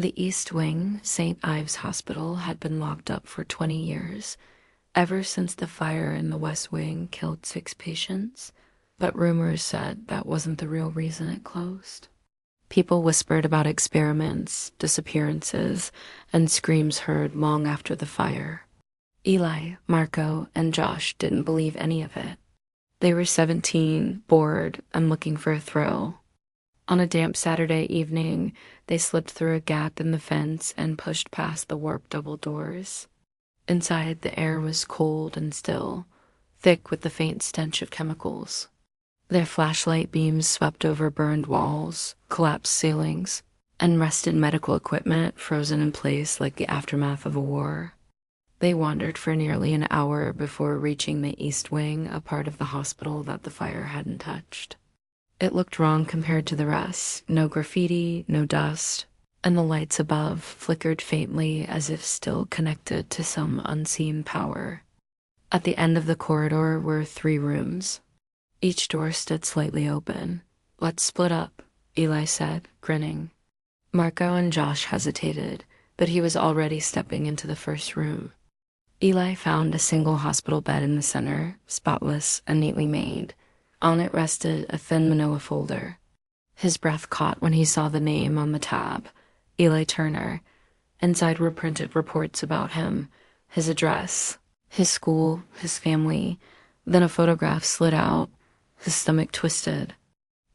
The East Wing, Saint Ives Hospital, had been locked up for 20 years, ever since the fire in the West Wing killed 6 patients, but rumors said that wasn't the real reason it closed. People whispered about experiments, disappearances, and screams heard long after the fire. Eli, Marco, and Josh didn't believe any of it. They were 17, bored, and looking for a thrill. On a damp Saturday evening, they slipped through a gap in the fence and pushed past the warped double doors. Inside, the air was cold and still, thick with the faint stench of chemicals. Their flashlight beams swept over burned walls, collapsed ceilings, and rusted medical equipment frozen in place like the aftermath of a war. They wandered for nearly an hour before reaching the East Wing, a part of the hospital that the fire hadn't touched. It looked wrong compared to the rest. No graffiti, no dust, and the lights above flickered faintly as if still connected to some unseen power. At the end of the corridor were 3 rooms. Each door stood slightly open. "Let's split up," Eli said, grinning. Marco and Josh hesitated, but he was already stepping into the first room. Eli found a single hospital bed in the center, spotless and neatly made. On it rested a thin manila folder. His breath caught when he saw the name on the tab, Eli Turner. Inside were printed reports about him, his address, his school, his family. Then a photograph slid out. His stomach twisted.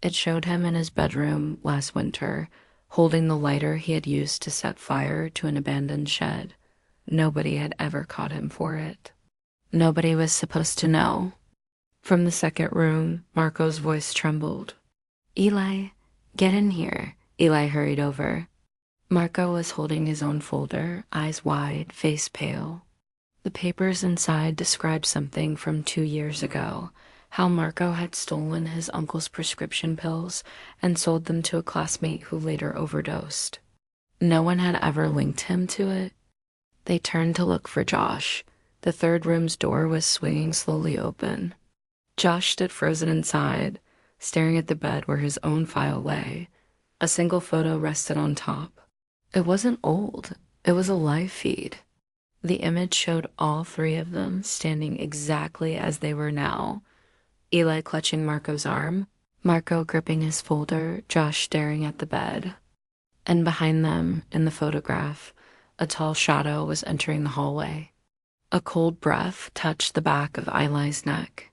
It showed him in his bedroom last winter, holding the lighter he had used to set fire to an abandoned shed. Nobody had ever caught him for it. Nobody was supposed to know. From the second room, Marco's voice trembled. "Eli, get in here." Eli hurried over. Marco was holding his own folder, eyes wide, face pale. The papers inside described something from 2 years ago, how Marco had stolen his uncle's prescription pills and sold them to a classmate who later overdosed. No one had ever linked him to it. They turned to look for Josh. The third room's door was swinging slowly open. Josh stood frozen inside, staring at the bed where his own file lay. A single photo rested on top. It wasn't old. It was a live feed. The image showed all 3 of them standing exactly as they were now. Eli clutching Marco's arm, Marco gripping his folder, Josh staring at the bed. And behind them, in the photograph, a tall shadow was entering the hallway. A cold breath touched the back of Eli's neck.